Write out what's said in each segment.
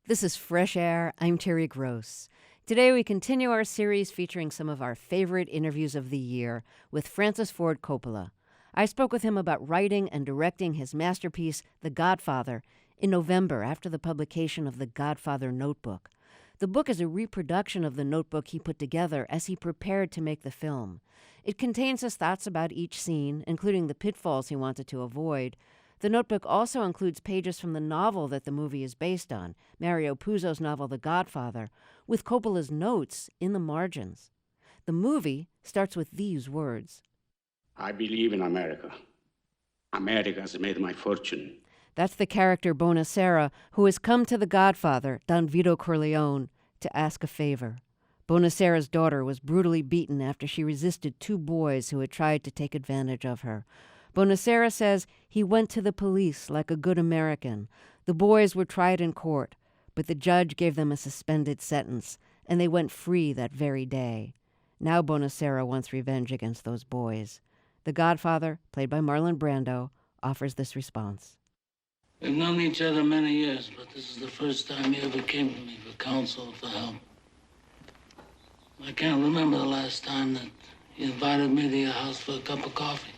This is Fresh Air. I'm Terry Gross. Today we continue our series featuring some of our favorite interviews of the year with Francis Ford Coppola. I spoke with him about writing and directing his masterpiece, The Godfather, in November after the publication of The Godfather Notebook. The book is a reproduction of the notebook he put together as he prepared to make the film. It contains his thoughts about each scene, including the pitfalls he wanted to avoid. The notebook also includes pages from the novel that the movie is based on, Mario Puzo's novel The Godfather, with Coppola's notes in the margins. The movie starts with these words. I believe in America. America has made my fortune. That's the character Bonacera, who has come to The Godfather, Don Vito Corleone, to ask a favor. Bonacera's daughter was brutally beaten after she resisted two boys who had tried to take advantage of her. Bonacera says he went to the police like a good American. The boys were tried in court, but the judge gave them a suspended sentence, and they went free that very day. Now Bonacera wants revenge against those boys. The Godfather, played by Marlon Brando, offers this response. We've known each other many years, but this is the first time you ever came to me for counsel or for help. I can't remember the last time that you invited me to your house for a cup of coffee.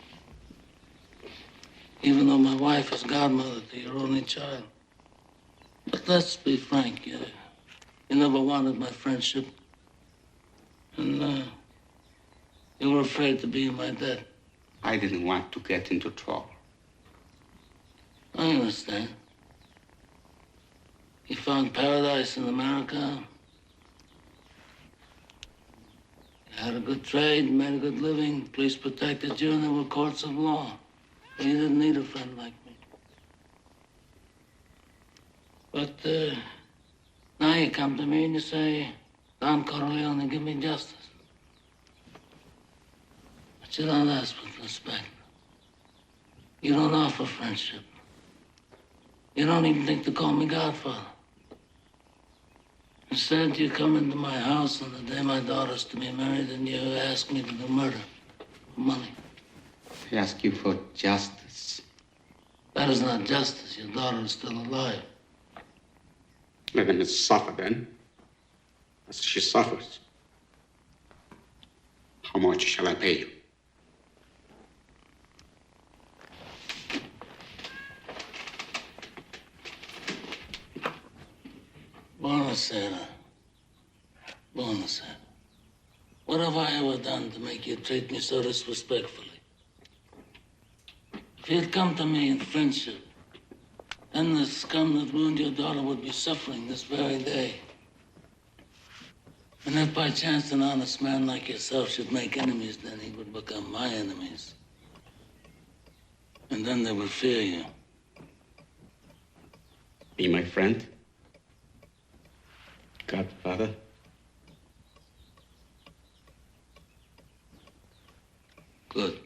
Even though my wife is godmother to your only child. But let's be frank, you never wanted my friendship. And you were afraid to be in my debt. I didn't want to get into trouble. I understand. You found paradise in America. You had a good trade, made a good living, the police protected you, and there were courts of law. You didn't need a friend like me. But now you come to me and you say, Don Corleone, give me justice. But you don't ask with respect. You don't offer friendship. You don't even think to call me Godfather. Instead, you come into my house on the day my daughter's to be married and you ask me to do murder for money. I ask you for justice. That is not justice. Your daughter is still alive. Let him suffer then, as she suffers. How much shall I pay you? Bonacera. Bonacera. What have I ever done to make you treat me so disrespectfully? If you'd come to me in friendship, then the scum that ruined your daughter would be suffering this very day. And if by chance an honest man like yourself should make enemies, then he would become my enemies. And then they would fear you. Be my friend? Godfather? Good.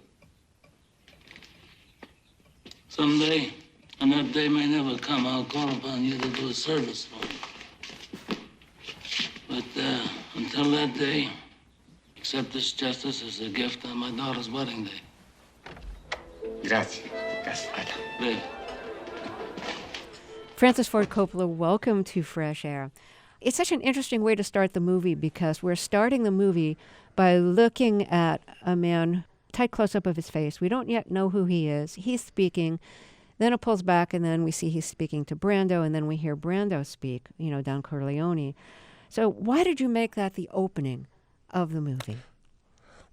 Someday, and that day may never come, I'll call upon you to do a service for me. But until that day, accept this justice as a gift on my daughter's wedding day. Grazie, Godfather. Live. Francis Ford Coppola, welcome to Fresh Air. It's such an interesting way to start the movie because we're starting the movie by looking at a man, tight close-up of his face. We don't yet know who he is. He's speaking. Then it pulls back, and then we see he's speaking to Brando, and then we hear Brando speak, Don Corleone. So why did you make that the opening of the movie?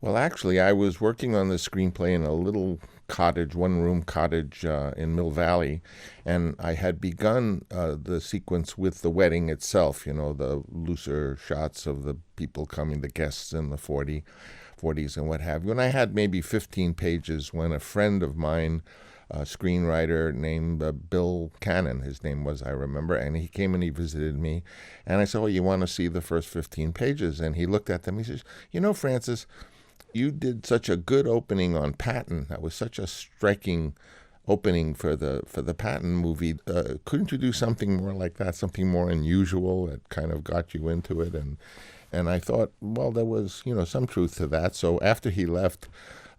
Well, actually, I was working on the screenplay in a little cottage, one-room cottage in Mill Valley, and I had begun the sequence with the wedding itself, the looser shots of the people coming, the guests in the 40s and what have you. And I had maybe 15 pages when a friend of mine, a screenwriter named Bill Cannon, his name was, I remember, and he came and he visited me. And I said, well, you want to see the first 15 pages? And he looked at them. He says, Francis, you did such a good opening on Patton. That was such a striking opening for the Patton movie. Couldn't you do something more like that, something more unusual that kind of got you into it? And I thought, well, there was, some truth to that. So after he left,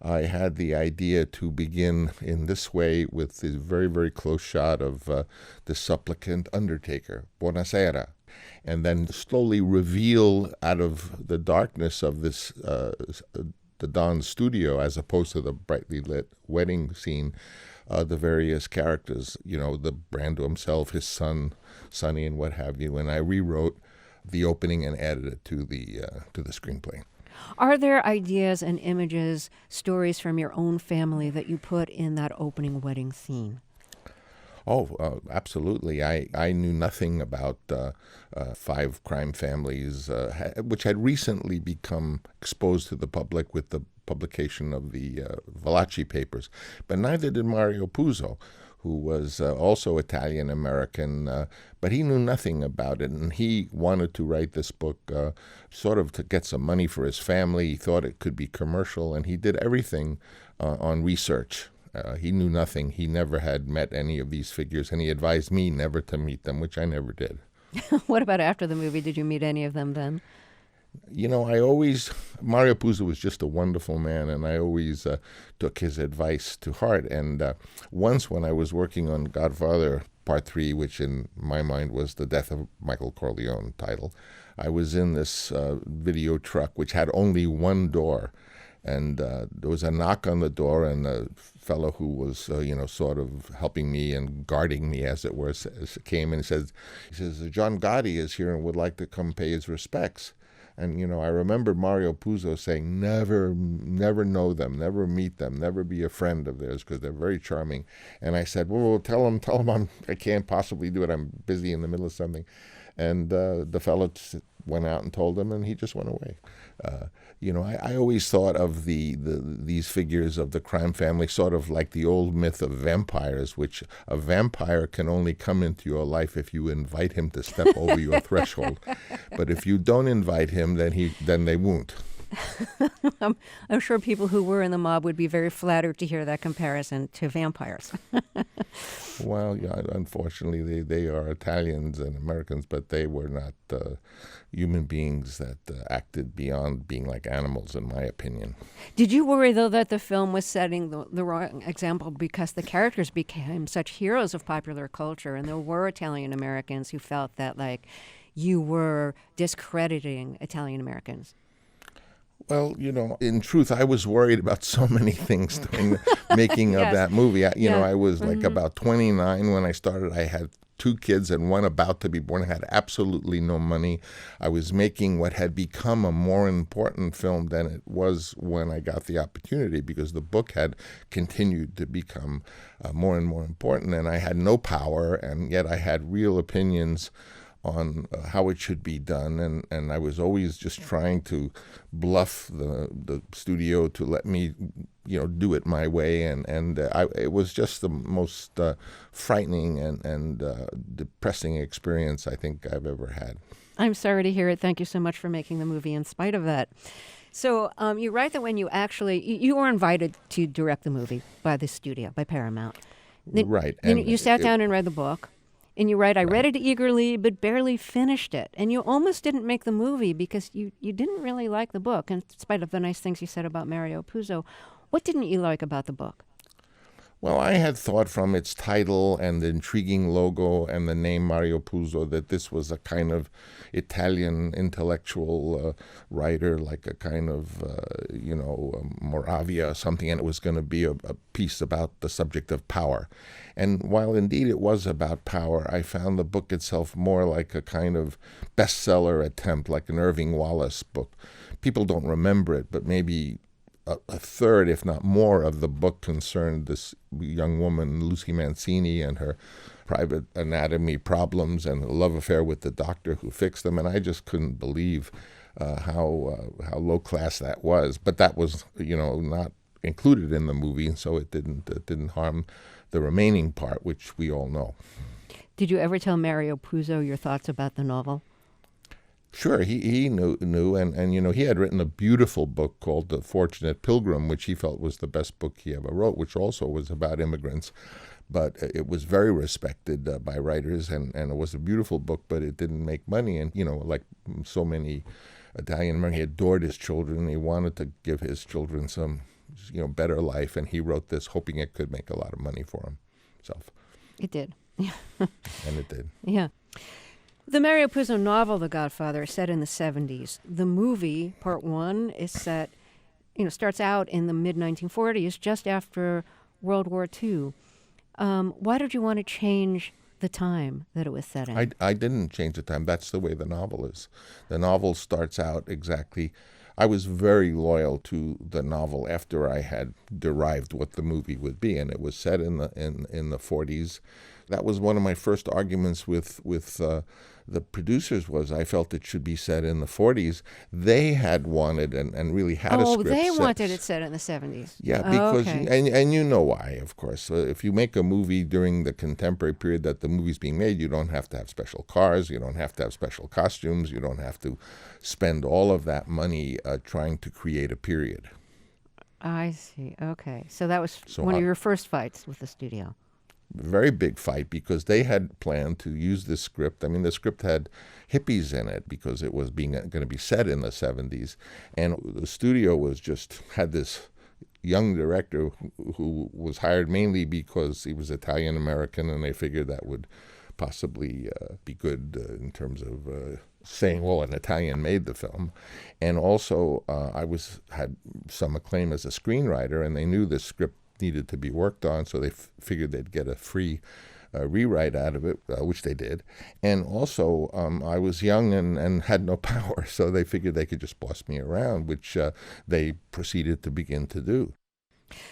I had the idea to begin in this way with this very, very close shot of the supplicant undertaker, Buonasera, and then slowly reveal out of the darkness of this the Don's studio, as opposed to the brightly lit wedding scene, the various characters, the Brando himself, his son, Sonny, and what have you. And I rewrote the opening and added it to the screenplay. Are there ideas and images, stories from your own family that you put in that opening wedding scene? Oh, absolutely. I knew nothing about five crime families, which had recently become exposed to the public with the publication of the Valachi papers. But neither did Mario Puzo, who was also Italian-American, but he knew nothing about it. And he wanted to write this book sort of to get some money for his family. He thought it could be commercial, and he did everything on research. He knew nothing. He never had met any of these figures, and he advised me never to meet them, which I never did. What about after the movie? Did you meet any of them then? Mario Puzo was just a wonderful man, and I always took his advice to heart. And once when I was working on Godfather Part 3, which in my mind was the Death of Michael Corleone title, I was in this video truck, which had only one door. And there was a knock on the door, and a fellow who was, sort of helping me and guarding me, as it were, came and he says, John Gotti is here and would like to come pay his respects. And, I remember Mario Puzo saying, never know them, never meet them, never be a friend of theirs, because they're very charming. And I said, well, tell him I can't possibly do it. I'm busy in the middle of something. And the fellow went out and told him, and he just went away. I always thought of these figures of the crime family sort of like the old myth of vampires, which a vampire can only come into your life if you invite him to step over your threshold. But if you don't invite him, then they won't. I'm sure people who were in the mob would be very flattered to hear that comparison to vampires. Well, yeah, unfortunately, they are Italians and Americans, but they were not human beings that acted beyond being like animals, in my opinion. Did you worry, though, that the film was setting the wrong example because the characters became such heroes of popular culture, and there were Italian Americans who felt that, like, you were discrediting Italian Americans? Well, in truth, I was worried about so many things during the making of that movie. I was like about 29 when I started. I had 2 kids and one about to be born. I had absolutely no money. I was making what had become a more important film than it was when I got the opportunity, because the book had continued to become more and more important, and I had no power, and yet I had real opinions on how it should be done, and I was always just trying to bluff the studio to let me, do it my way, and it was just the most frightening and depressing experience I think I've ever had. I'm sorry to hear it. Thank you so much for making the movie in spite of that. So you write that when you were invited to direct the movie by the studio, by Paramount. Right. You sat down and read the book. And you write, I read it eagerly, but barely finished it. And you almost didn't make the movie because you didn't really like the book, in spite of the nice things you said about Mario Puzo. What didn't you like about the book? Well, I had thought from its title and the intriguing logo and the name Mario Puzo that this was a kind of Italian intellectual writer, like a kind of, Moravia or something, and it was going to be a piece about the subject of power. And while indeed it was about power, I found the book itself more like a kind of bestseller attempt, like an Irving Wallace book. People don't remember it, but maybe a third, if not more, of the book concerned this young woman, Lucy Mancini, and her private anatomy problems and a love affair with the doctor who fixed them. And I just couldn't believe how low class that was. But that was, not included in the movie, and so it didn't harm the remaining part, which we all know. Did you ever tell Mario Puzo your thoughts about the novel? Sure, he knew, and he had written a beautiful book called The Fortunate Pilgrim, which he felt was the best book he ever wrote, which also was about immigrants. But it was very respected by writers, and it was a beautiful book, but it didn't make money. And, like so many Italian Americans, he adored his children. He wanted to give his children some better life, and he wrote this hoping it could make a lot of money for himself. It did. And it did. Yeah. The Mario Puzo novel, The Godfather, is set in the 70s. The movie, part one, is set, starts out in the mid-1940s, just after World War II. Why did you want to change the time that it was set in? I didn't change the time. That's the way the novel is. The novel starts out exactly. I was very loyal to the novel after I had derived what the movie would be, and it was set in the 40s. That was one of my first arguments with the producers. Was I felt it should be set in the 40s. They had wanted and really had a script. Oh, they set. wanted it set in the 70s. Yeah, because okay. and you know why, of course. If you make a movie during the contemporary period that the movie's being made, you don't have to have special cars, you don't have to have special costumes, you don't have to spend all of that money trying to create a period. I see. Okay. So that was one of your first fights with the studio. Very big fight because they had planned to use this script. I mean, the script had hippies in it because it was going to be set in the 70s. And the studio had this young director who was hired mainly because he was Italian-American, and they figured that would possibly be good in terms of saying, well, an Italian made the film. And also, I had some acclaim as a screenwriter, and they knew this script needed to be worked on, so they figured they'd get a free rewrite out of it, which they did. And also, I was young and had no power, so they figured they could just boss me around, which they proceeded to begin to do.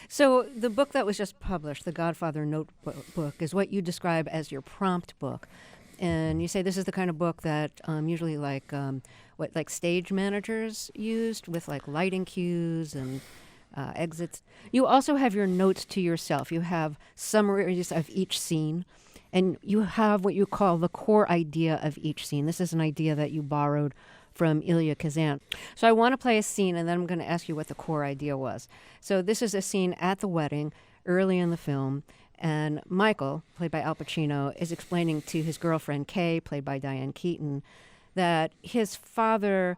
So the book that was just published, The Godfather Notebook, is what you describe as your prompt book. And you say this is the kind of book that usually like stage managers used, with like lighting cues and exits. You also have your notes to yourself. You have summaries of each scene, and you have what you call the core idea of each scene. This is an idea that you borrowed from Elia Kazan. So I want to play a scene, and then I'm going to ask you what the core idea was. So this is a scene at the wedding early in the film, and Michael, played by Al Pacino, is explaining to his girlfriend, Kay, played by Diane Keaton, that his father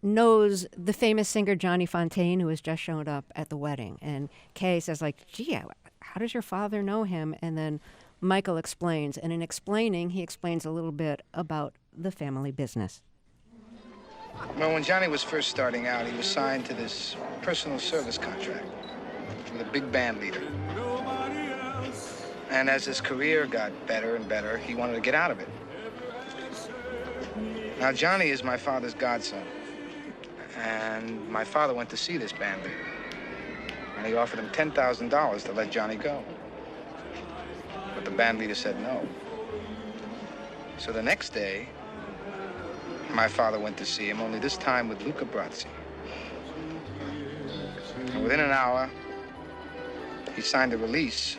knows the famous singer Johnny Fontane, who has just shown up at the wedding. And Kay says, gee, how does your father know him? And then Michael explains. And in explaining, he explains a little bit about the family business. Well, when Johnny was first starting out, he was signed to this personal service contract with a big band leader. And as his career got better and better, he wanted to get out of it. Now, Johnny is my father's godson. And my father went to see this band leader. And he offered him $10,000 to let Johnny go. But the band leader said no. So the next day, my father went to see him, only this time with Luca Brasi. And within an hour, he signed a release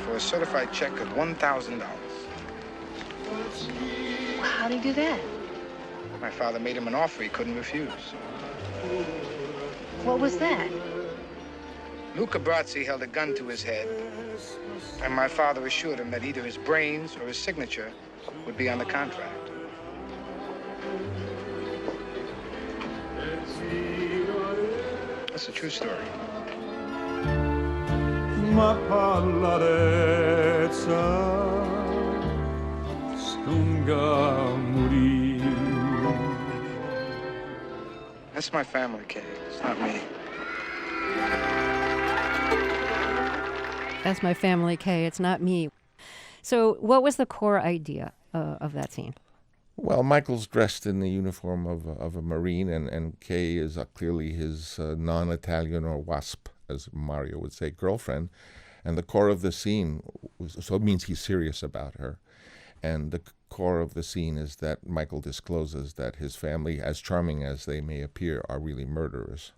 for a certified check of $1,000. How'd he do that? My father made him an offer he couldn't refuse. What was that? Luca Brasi held a gun to his head, and my father assured him that either his brains or his signature would be on the contract. That's a true story. Ma parlarezza stunga morì. That's my family, Kay. It's not me. That's my family, Kay. It's not me. So what was the core idea of that scene? Well, Michael's dressed in the uniform of a Marine, and Kay is clearly his non-Italian, or WASP, as Mario would say, girlfriend. And the core of the scene, so it means he's serious about her. And the core of the scene is that Michael discloses that his family, as charming as they may appear, are really murderers.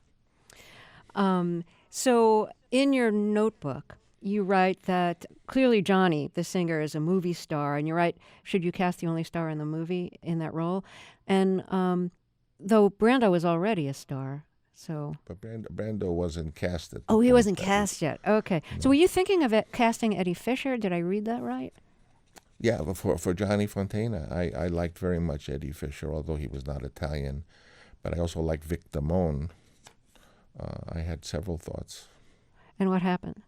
So in your notebook, you write that clearly Johnny, the singer, is a movie star, and you write, should you cast the only star in the movie in that role? And though Brando was already a star, so... But Brando wasn't cast at the Oh, he point wasn't that cast yet. Okay. No. So were you thinking of casting Eddie Fisher? Did I read that right? Yeah, for Johnny Fontana, I liked very much Eddie Fisher, although he was not Italian. But I also liked Vic Damone, I had several thoughts. And what happened?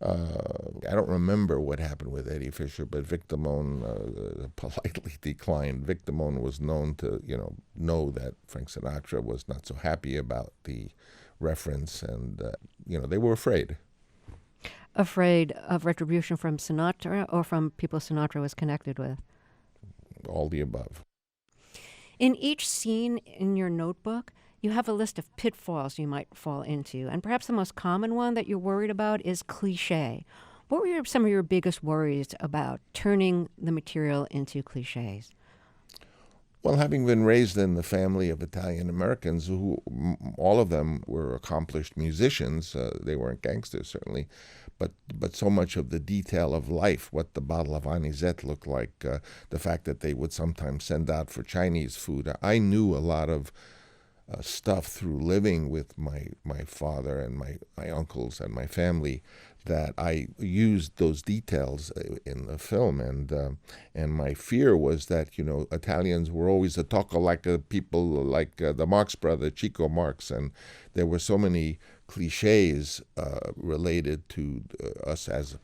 I don't remember what happened with Eddie Fisher, but Vic Damone politely declined. Vic Damone was known to, know that Frank Sinatra was not so happy about the reference, and they were afraid. Afraid of retribution from Sinatra or from people Sinatra was connected with? All the above. In each scene in your notebook, you have a list of pitfalls you might fall into, and perhaps the most common one that you're worried about is cliché. What were some of your biggest worries about turning the material into clichés? Well, having been raised in the family of Italian Americans, who all of them were accomplished musicians, they weren't gangsters certainly, but so much of the detail of life, what the bottle of anisette looked like, the fact that they would sometimes send out for Chinese food. I knew a lot of stuff through living with my father and my uncles and my family, that I used those details in the film, and my fear was that Italians were always a talker like people like the Marx brother Chico Marx, and there were so many cliches related to us as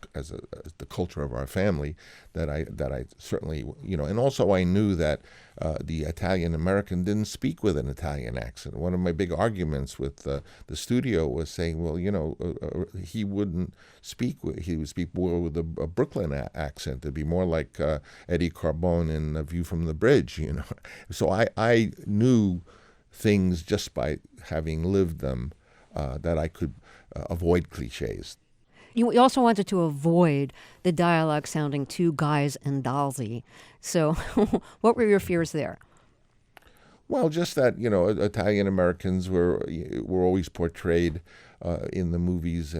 the culture of our family that I certainly and also I knew that the Italian American didn't speak with an Italian accent. One of my big arguments with the studio was saying, well, he wouldn't speak he would speak more with a Brooklyn accent. It'd be more like Eddie Carbone in A View from the Bridge, So I knew things just by having lived them, that I could avoid cliches. You also wanted to avoid the dialogue sounding too guys and dollsy. So what were your fears there? Well, just that, Italian Americans were always portrayed in the movies,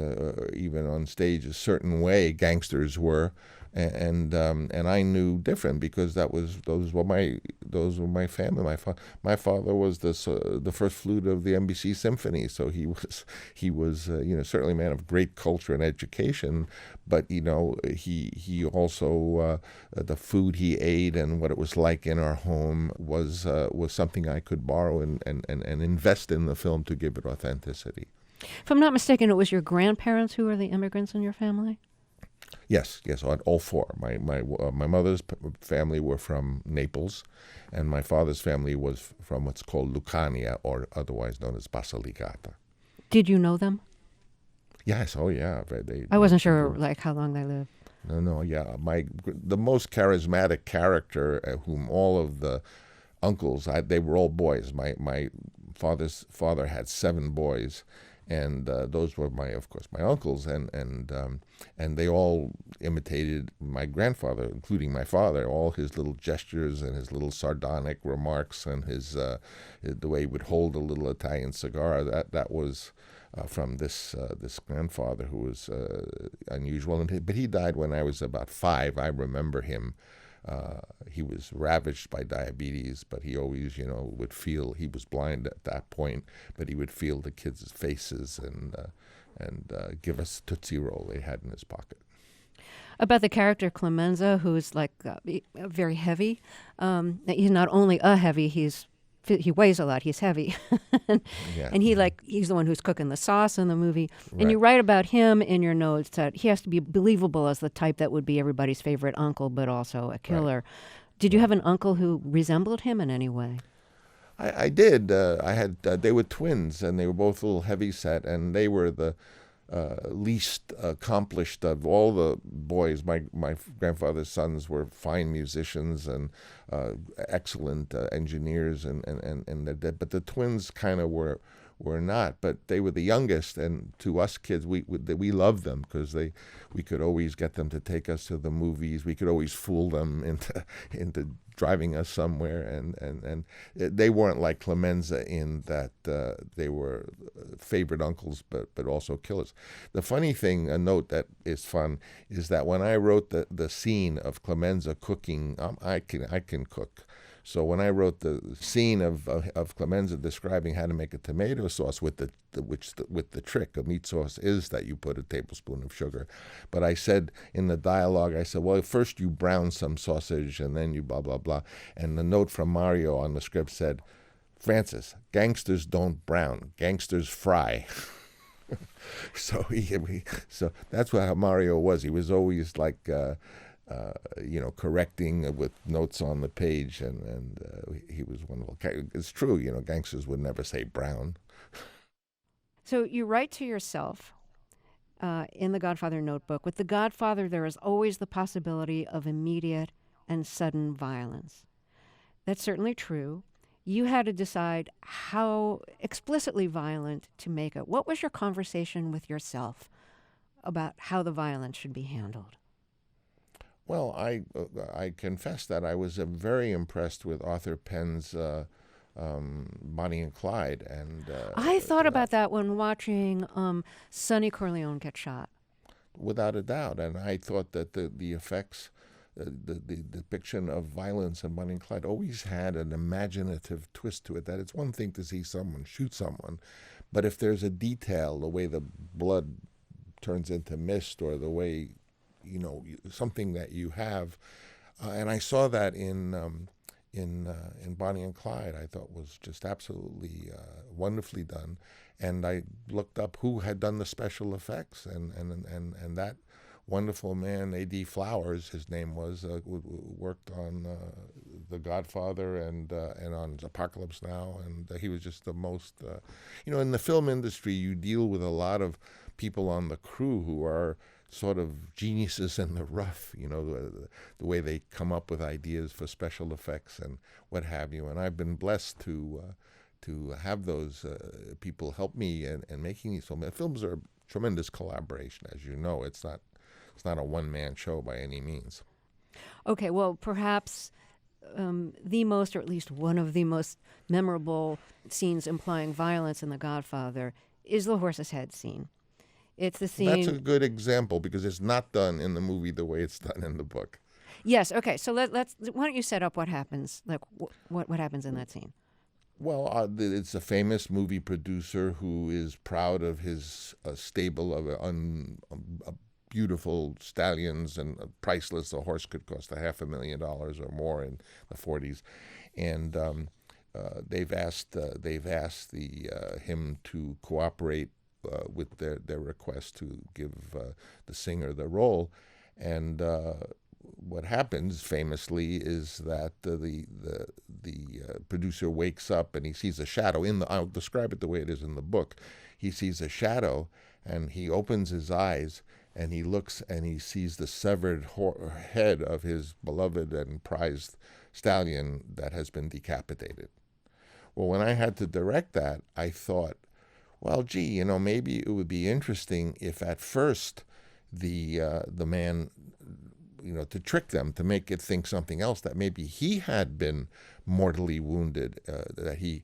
even on stage, a certain way. Gangsters were, and I knew different because those were my family. My father was the first flute of the NBC Symphony, so he was certainly a man of great culture and education. But he also the food he ate and what it was like in our home was something I could borrow and invest in the film to give it authenticity. If I'm not mistaken, it was your grandparents who were the immigrants in your family? Yes, all four. My mother's family were from Naples, and my father's family was from what's called Lucania, or otherwise known as Basilicata. Did you know them? Yes, oh yeah. I wasn't sure how long they lived. No, yeah. The most charismatic character, whom all of the uncles, they were all boys. My father's father had 7 boys. And those were of course, my uncles, and they all imitated my grandfather, including my father. All his little gestures and his little sardonic remarks and his the way he would hold a little Italian cigar. That was from this grandfather who was unusual. But he died when I was about 5. I remember him. He was ravaged by diabetes, but he always, would feel, he was blind at that point, but he would feel the kids' faces and give us Tootsie Roll they had in his pocket. About the character Clemenza, who's very heavy. He's not only a heavy, he weighs a lot. He's heavy, and he's the one who's cooking the sauce in the movie. Right. And you write about him in your notes that he has to be believable as the type that would be everybody's favorite uncle, but also a killer. Right. Did you have an uncle who resembled him in any way? I did. I had. They were twins, and they were both a little heavy set, and they were the least accomplished of all the boys. My grandfather's sons were fine musicians and excellent engineers, but the twins kind of were not. But they were the youngest, and to us kids, we loved them because we could always get them to take us to the movies. We could always fool them into driving us somewhere, and they weren't like Clemenza in that they were favorite uncles, but also killers. The funny thing, a note that is fun, is that when I wrote the scene of Clemenza cooking, I can cook. So when I wrote the scene of Clemenza describing how to make a tomato sauce with the trick of meat sauce is that you put a tablespoon of sugar. But I said in the dialogue, well, first you brown some sausage and then you blah, blah, blah. And the note from Mario on the script said, Francis, gangsters don't brown, gangsters fry. So so that's what how Mario was. He was always like, correcting with notes on the page, and he was wonderful. It's true, gangsters would never say brown. So you write to yourself in the Godfather notebook, with the Godfather, there is always the possibility of immediate and sudden violence. That's certainly true. You had to decide how explicitly violent to make it. What was your conversation with yourself about how the violence should be handled? Well, I confess that I was very impressed with Arthur Penn's Bonnie and Clyde, and I thought about that when watching Sonny Corleone get shot. without a doubt. And I thought that the effects, the depiction of violence in Bonnie and Clyde always had an imaginative twist to it. That it's one thing to see someone shoot someone, but if there's a detail, the way the blood turns into mist, or the way, something that you have, and I saw that in Bonnie and Clyde, I thought was just absolutely wonderfully done. And I looked up who had done the special effects, and that wonderful man, A.D. Flowers, his name was, worked on The Godfather and on Apocalypse Now, and he was just the most, in the film industry, you deal with a lot of people on the crew who are sort of geniuses in the rough, the way they come up with ideas for special effects and what have you. And I've been blessed to have those people help me in making these films. Films are a tremendous collaboration, as you know. It's not a one-man show by any means. Okay, well, perhaps the most, or at least one of the most memorable scenes implying violence in The Godfather is the horse's head scene. It's the scene. That's a good example because it's not done in the movie the way it's done in the book. Yes. Okay. So let's. Why don't you set up what happens? Like what happens in that scene? Well, it's a famous movie producer who is proud of his stable of beautiful stallions, and priceless. A horse could cost $500,000 or more in the 40s, and they've asked him to cooperate with their request to give the singer the role. And what happens famously is that the producer wakes up and he sees a shadow I'll describe it the way it is in the book. He sees a shadow and he opens his eyes and he looks and he sees the severed head of his beloved and prized stallion that has been decapitated. Well, when I had to direct that, I thought, well, gee, maybe it would be interesting if at first the man, to trick them, to make it think something else, that maybe he had been mortally wounded, that he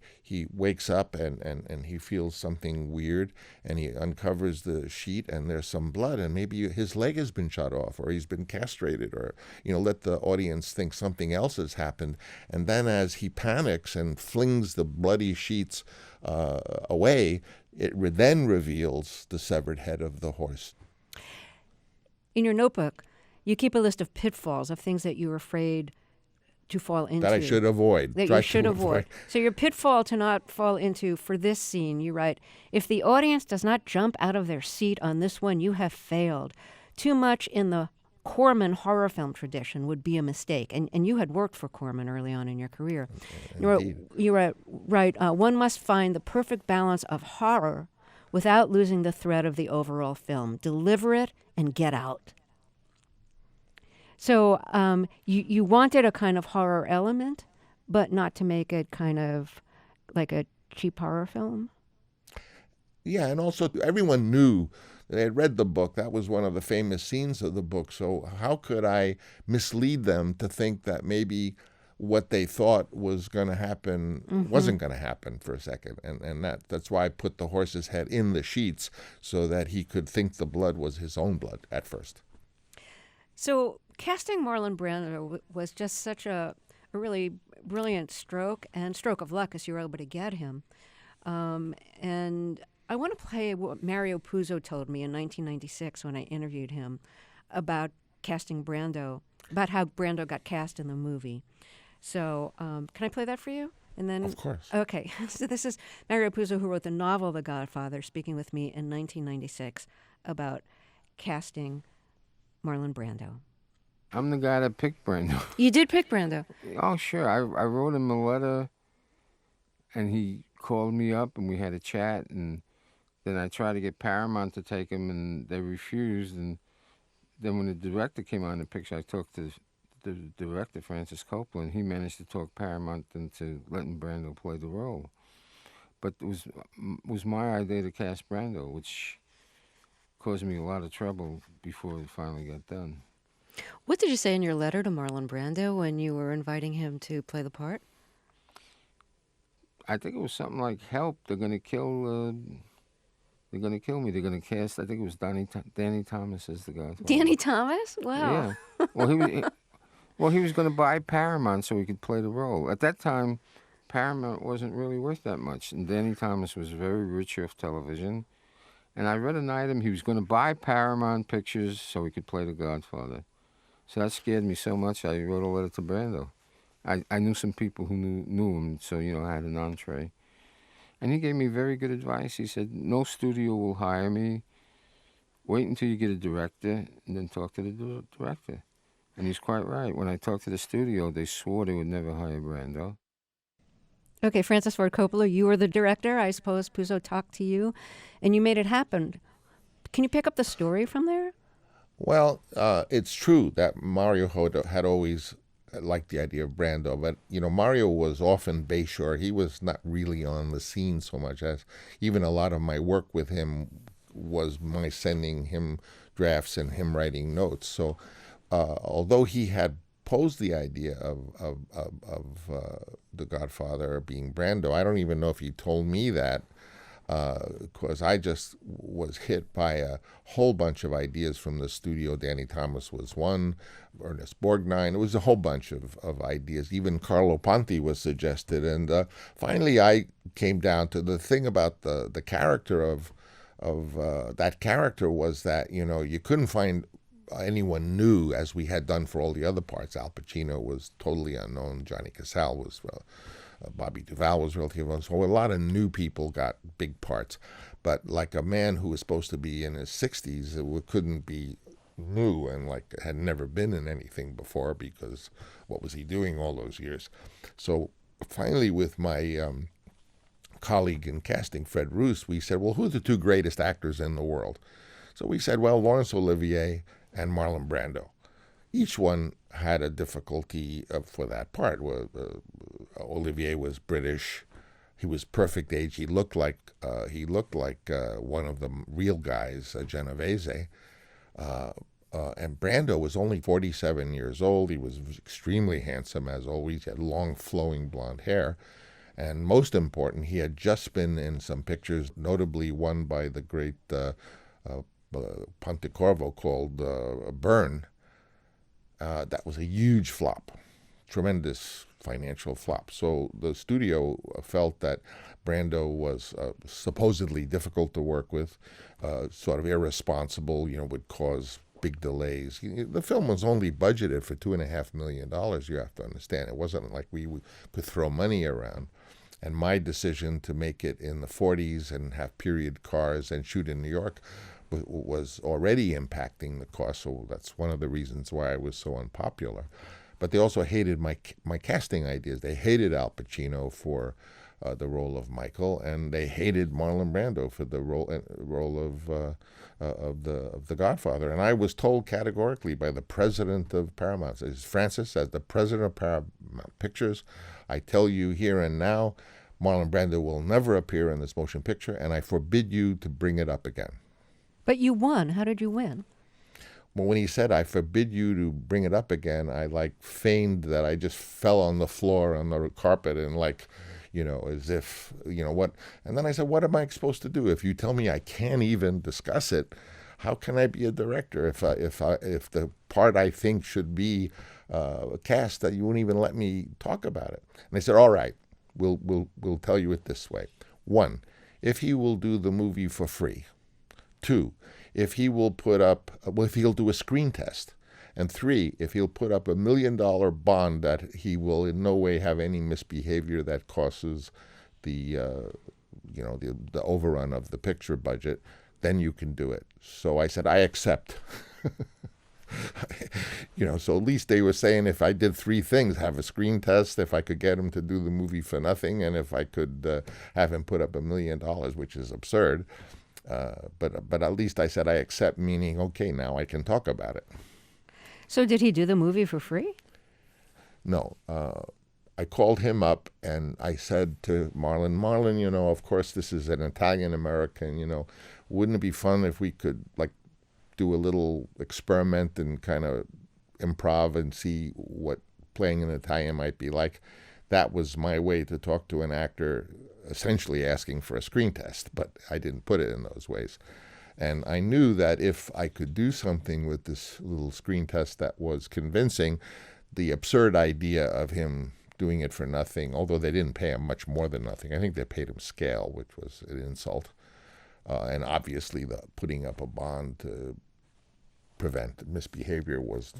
wakes up and he feels something weird, and he uncovers the sheet and there's some blood, and maybe his leg has been shot off, or he's been castrated, or, let the audience think something else has happened. And then as he panics and flings the bloody sheets away, it then reveals the severed head of the horse. In your notebook, you keep a list of pitfalls, of things that you're afraid to fall into. That I should avoid. That you should avoid. So your pitfall to not fall into for this scene, you write, if the audience does not jump out of their seat on this one, you have failed. Too much in the Corman horror film tradition would be a mistake. And you had worked for Corman early on in your career. You wrote, one must find the perfect balance of horror without losing the thread of the overall film. Deliver it and get out. So you wanted a kind of horror element, but not to make it kind of like a cheap horror film? Yeah, and also everyone knew. They had read the book. That was one of the famous scenes of the book. So how could I mislead them to think that maybe what they thought was going to happen wasn't going to happen for a second? And that's why I put the horse's head in the sheets so that he could think the blood was his own blood at first. So casting Marlon Brando was just such a really brilliant stroke of luck as you were able to get him. And I want to play what Mario Puzo told me in 1996 when I interviewed him about casting Brando, about how Brando got cast in the movie. So can I play that for you? And then, Of course. Okay, so this is Mario Puzo, who wrote the novel The Godfather, speaking with me in 1996 about casting Marlon Brando. I'm the guy that picked Brando. You did pick Brando. Oh, sure. I wrote him a letter, and he called me up, and we had a chat, and then I tried to get Paramount to take him, and they refused. And then when the director came on the picture, I talked to the director, Francis Coppola, and he managed to talk Paramount into letting Brando play the role. But it was my idea to cast Brando, which caused me a lot of trouble before it finally got done. What did you say in your letter to Marlon Brando when you were inviting him to play the part? I think it was something like, "Help! They're gonna kill. They're gonna kill me. They're gonna cast." I think it was Danny Thomas as the Godfather. Danny Thomas? Wow. Yeah. Well, he was going to buy Paramount so he could play the role. At that time, Paramount wasn't really worth that much, and Danny Thomas was very rich off television. And I read an item he was going to buy Paramount Pictures so he could play the Godfather. So that scared me so much. I wrote a letter to Brando. I knew some people who knew him, so I had an entree. And he gave me very good advice. He said, "No studio will hire me. Wait until you get a director, and then talk to the director." And he's quite right. When I talked to the studio, they swore they would never hire Brando. Okay, Francis Ford Coppola, you were the director. I suppose Puzo talked to you, and you made it happen. Can you pick up the story from there? Well, it's true that Mario had always liked the idea of Brando, but Mario was often Bayshore. He was not really on the scene so much, as even a lot of my work with him was my sending him drafts and him writing notes. So although he had posed the idea of the Godfather being Brando, I don't even know if he told me that, because I just was hit by a whole bunch of ideas from the studio. Danny Thomas was one, Ernest Borgnine. It was a whole bunch of ideas. Even Carlo Ponti was suggested. And finally I came down to the thing about the character of that character was that, you couldn't find anyone new, as we had done for all the other parts. Al Pacino was totally unknown. Johnny Cassell was, Bobby Duvall was relatively unknown. So a lot of new people got big parts. But like a man who was supposed to be in his 60s, it couldn't be new and had never been in anything before, because what was he doing all those years? So finally, with my colleague in casting, Fred Roos, we said, well, who are the two greatest actors in the world? So we said, well, Laurence Olivier and Marlon Brando. Each one had a difficulty for that part. Olivier was British. He was perfect age. He looked like one of the real guys, Genovese. And Brando was only 47 years old. He was extremely handsome, as always. He had long, flowing blonde hair. And most important, he had just been in some pictures, notably one by the great Pontecorvo called Burn. That was a huge flop, tremendous financial flop. So the studio felt that Brando was supposedly difficult to work with, sort of irresponsible, would cause big delays. The film was only budgeted for $2.5 million, you have to understand. It wasn't like we could throw money around. And my decision to make it in the 40s and have period cars and shoot in New York was already impacting the cost, so that's one of the reasons why I was so unpopular. But they also hated my casting ideas. They hated Al Pacino for the role of Michael, and they hated Marlon Brando for the role of the Godfather. And I was told categorically by the president of Paramount, says, Francis, as the president of Paramount Pictures, I tell you here and now, Marlon Brando will never appear in this motion picture, and I forbid you to bring it up again. But you won. How did you win? Well, when he said, I forbid you to bring it up again, I feigned that I just fell on the floor on the carpet and as if, what? And then I said, what am I supposed to do? If you tell me I can't even discuss it, how can I be a director if the part I think should be cast, that you won't even let me talk about it? And they said, all right, we'll tell you it this way. 1, if he will do the movie for free. 2, if he will if he'll do a screen test. And 3, if he'll put up $1 million bond that he will in no way have any misbehavior that causes the overrun of the picture budget, then you can do it. So I said, I accept. So at least they were saying if I did 3 things, have a screen test, if I could get him to do the movie for nothing, and if I could have him put up $1 million, which is absurd. But at least I said I accept, meaning, okay, now I can talk about it. So did he do the movie for free? No. I called him up and I said to Marlon, of course this is an Italian-American, wouldn't it be fun if we could do a little experiment and kind of improv and see what playing in Italian might be like? That was my way to talk to an actor, essentially asking for a screen test, but I didn't put it in those ways. And I knew that if I could do something with this little screen test that was convincing, the absurd idea of him doing it for nothing, although they didn't pay him much more than nothing. I think they paid him scale, which was an insult. And obviously the putting up a bond to prevent misbehavior was,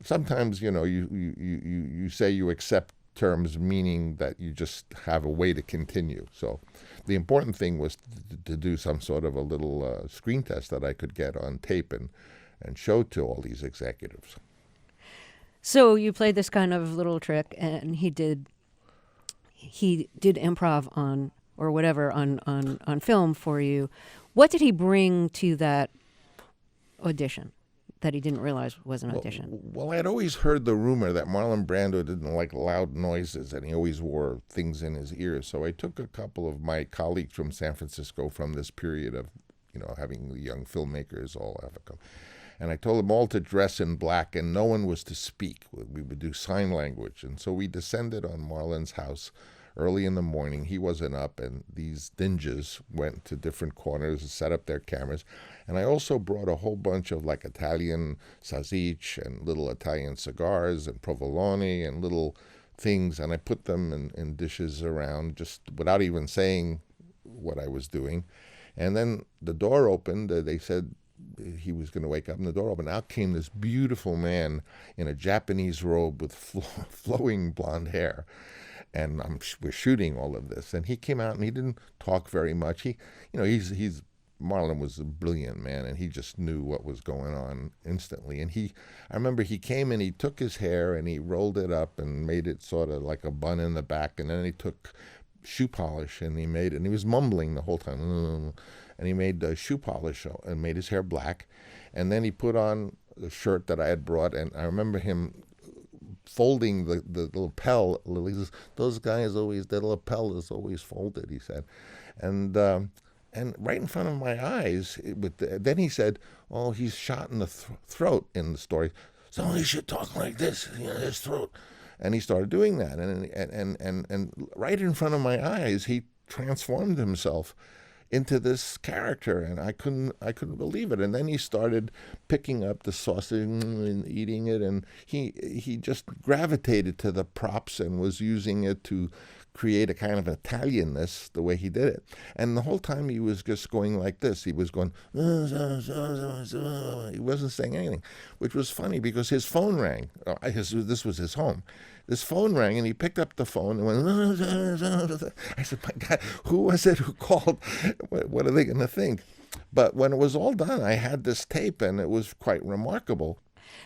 sometimes, you say you accept terms meaning that you just have a way to continue. So the important thing was to do some sort of a little screen test that I could get on tape and show to all these executives. So you played this kind of little trick, and he did improv on or whatever on film for you. What did he bring to that audition that he didn't realize was an audition? Well, I'd always heard the rumor that Marlon Brando didn't like loud noises, and he always wore things in his ears. So I took a couple of my colleagues from San Francisco from this period of, having the young filmmakers all have come. And I told them all to dress in black, and no one was to speak. We would do sign language. And so we descended on Marlon's house early in the morning. He wasn't up, and these ninjas went to different corners and set up their cameras. And I also brought a whole bunch of Italian sausage and little Italian cigars and provolone and little things, and I put them in dishes around just without even saying what I was doing. And then the door opened. They said he was going to wake up, and the door opened. Out came this beautiful man in a Japanese robe with flowing blonde hair. And we're shooting all of this. And he came out and he didn't talk very much. Marlon was a brilliant man, and he just knew what was going on instantly. And I remember he came and he took his hair and he rolled it up and made it sort of like a bun in the back. And then he took shoe polish and he made it, and he was mumbling the whole time. And he made shoe polish and made his hair black. And then he put on the shirt that I had brought, and I remember him folding the lapel. He says, those guys always, their lapel is always folded, he said. And right in front of my eyes, then he said, oh, he's shot in the throat in the story. So he should talk like this, his throat. And he started doing that. And right in front of my eyes, he transformed himself into this character, and I couldn't believe it. And then he started picking up the sausage and eating it, and he just gravitated to the props and was using it to create a kind of Italianness the way he did it. And the whole time he was just going like this. He was going, he wasn't saying anything, which was funny because his phone rang. This was his home. This phone rang, and he picked up the phone and went, I said, my God, who was it who called? What are they going to think? But when it was all done, I had this tape, and it was quite remarkable.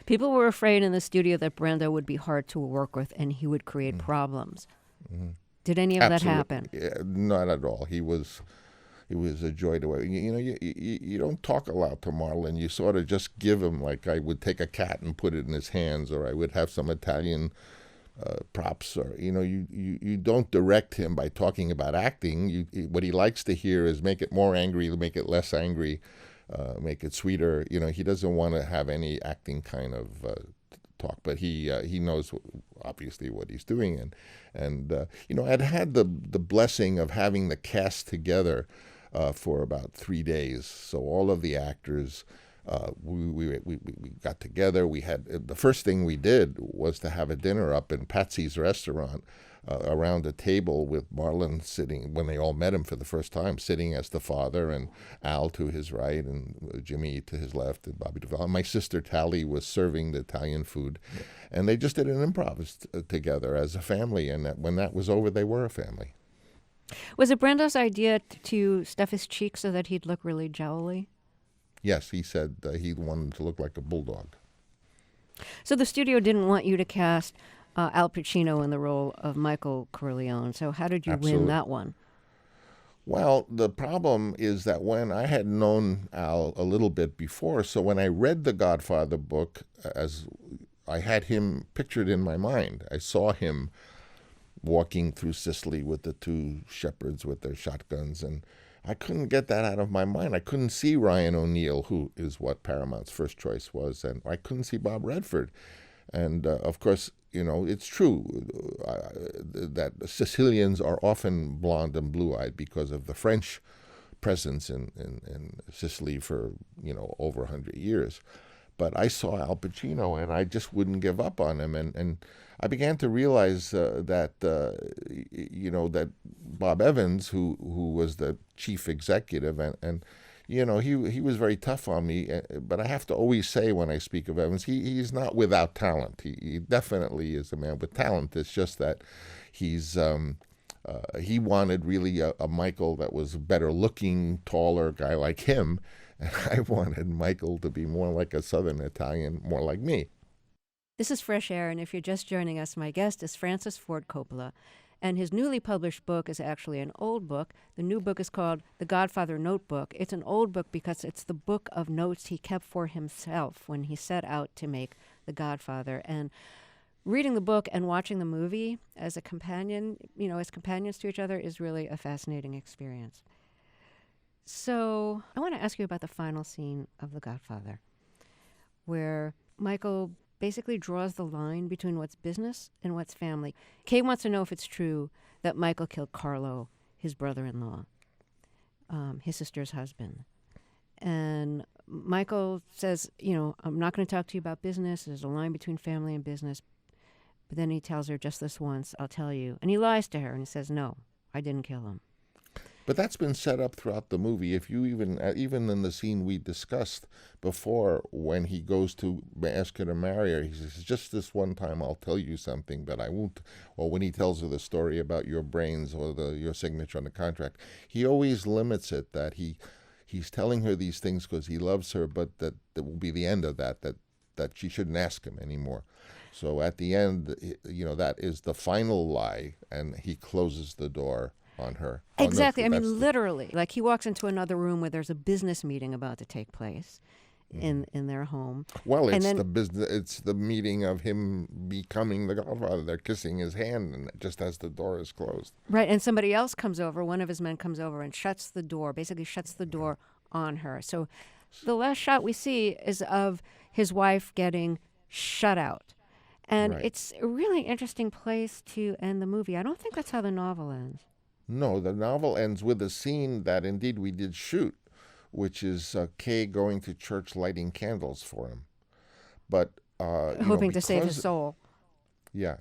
People were afraid in the studio that Brando would be hard to work with and he would create problems. Mm-hmm. Did any of Absolutely. that happen? Yeah, not at all. He was a joy to work. You don't talk a lot to Marlon. You sort of just give him, like I would take a cat and put it in his hands, or I would have some Italian props, or you don't direct him by talking about acting. What he likes to hear is make it more angry, make it less angry, make it sweeter. He doesn't want to have any acting kind of talk, but he knows obviously what he's doing, and I'd had the blessing of having the cast together for about 3 days, so all of the actors We got together. We had the first thing we did was to have a dinner up in Patsy's restaurant around a table with Marlon sitting, when they all met him for the first time, sitting as the father, and Al to his right, and Jimmy to his left, and Bobby Duvall. And my sister Tally was serving the Italian food. And they just did an improv together as a family. And when that was over, they were a family. Was it Brando's idea to stuff his cheeks so that he'd look really jowly? Yes, he said he wanted to look like a bulldog. So the studio didn't want you to cast Al Pacino in the role of Michael Corleone. So how did you win that one? Well, the problem is that when I had known Al a little bit before, so when I read the Godfather book, as I had him pictured in my mind, I saw him walking through Sicily with the two shepherds with their shotguns, and I couldn't get that out of my mind. I couldn't see Ryan O'Neal, who is what Paramount's first choice was, and I couldn't see Bob Redford. And of course, it's true that Sicilians are often blonde and blue-eyed because of the French presence in Sicily for, over 100 years. But I saw Al Pacino, and I just wouldn't give up on him. And I began to realize that Bob Evans, who was the chief executive, and he was very tough on me. But I have to always say when I speak of Evans, he's not without talent. He definitely is a man with talent. It's just that he wanted really a Michael that was a better looking, taller guy like him. And I wanted Michael to be more like a Southern Italian, more like me. This is Fresh Air, and if you're just joining us, my guest is Francis Ford Coppola, and his newly published book is actually an old book. The new book is called The Godfather Notebook. It's an old book because it's the book of notes he kept for himself when he set out to make The Godfather. And reading the book and watching the movie as a companion, as companions to each other, is really a fascinating experience. So I want to ask you about the final scene of The Godfather, where Michael basically draws the line between what's business and what's family. Kay wants to know if it's true that Michael killed Carlo, his brother-in-law, his sister's husband. And Michael says, I'm not going to talk to you about business. There's a line between family and business. But then he tells her, just this once, I'll tell you. And he lies to her and he says, no, I didn't kill him. But that's been set up throughout the movie. If you even in the scene we discussed before, when he goes to ask her to marry her, he says, just this one time I'll tell you something, but I won't. Or when he tells her the story about your brains or your signature on the contract, he always limits it that he's telling her these things because he loves her, but that will be the end of that she shouldn't ask him anymore. So at the end, that is the final lie, and he closes the door on her. Exactly. I mean, literally. Like, he walks into another room where there's a business meeting about to take place in their home. Well, it's the meeting of him becoming the Godfather. They're kissing his hand, and just as the door is closed. Right, and somebody else comes over, one of his men comes over and shuts the door on her. So the last shot we see is of his wife getting shut out. And It's a really interesting place to end the movie. I don't think that's how the novel ends. No, the novel ends with a scene that indeed we did shoot, which is Kay going to church lighting candles for him. But hoping to save his soul. Yeah.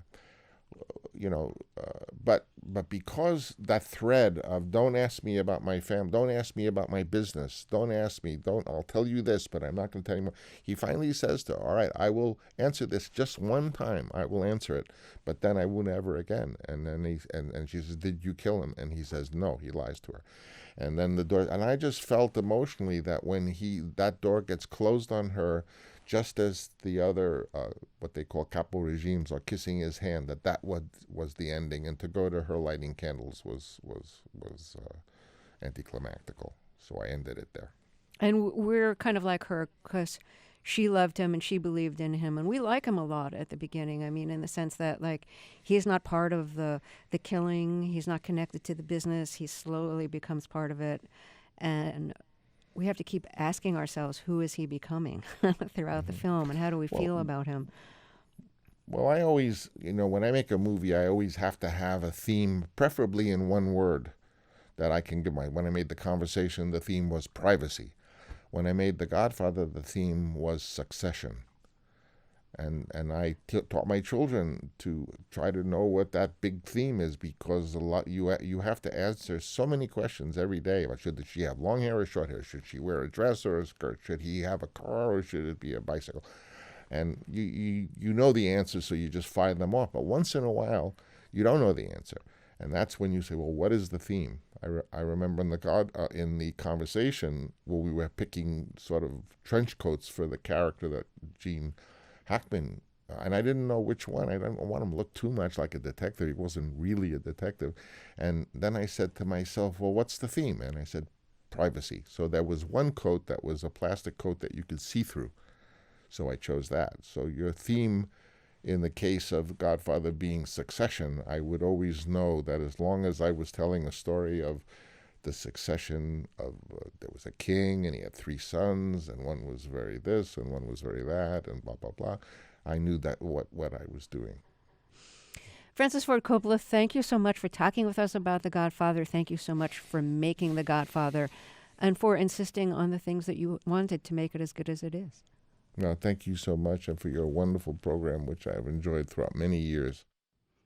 But because that thread of don't ask me about my family, don't ask me about my business, I'll tell you this, but I'm not going to tell you more. He finally says to her, all right, I will answer this just one time. I will answer it, but then I won't ever again. And then and she says, did you kill him? And he says, no, he lies to her. And then the door, and I just felt emotionally that when that door gets closed on her, just as the other, what they call capo regimes, are kissing his hand, that was the ending, and to go to her lighting candles was anticlimactical. So I ended it there. And we're kind of like her because she loved him and she believed in him, and we like him a lot at the beginning. I mean, in the sense that he's not part of the killing, he's not connected to the business. He slowly becomes part of it, and we have to keep asking ourselves, who is he becoming throughout the film, and how do we feel about him? Well, I always, when I make a movie, I always have to have a theme, preferably in one word, that I can give when I made The Conversation, the theme was privacy. when I made The Godfather, the theme was succession. And I taught my children to try to know what that big theme is, because you have to answer so many questions every day about, should she have long hair or short hair? Should she wear a dress or a skirt? Should he have a car or should it be a bicycle? And you know the answer, so you just fire them off. But once in a while, you don't know the answer. And that's when you say, well, what is the theme? I remember in the conversation where we were picking sort of trench coats for the character that Gene Hackman, and I didn't know which one. I didn't want him to look too much like a detective. He wasn't really a detective. And then I said to myself, well, what's the theme? And I said, privacy. So there was one coat that was a plastic coat that you could see through. So I chose that. So your theme in the case of Godfather being succession, I would always know that as long as I was telling a story of the succession of, there was a king and he had 3 sons, and one was very this and one was very that, and blah, blah, blah, I knew that what I was doing. Francis Ford Coppola, thank you so much for talking with us about The Godfather. Thank you so much for making The Godfather and for insisting on the things that you wanted to make it as good as it is. No, thank you so much, and for your wonderful program, which I've enjoyed throughout many years.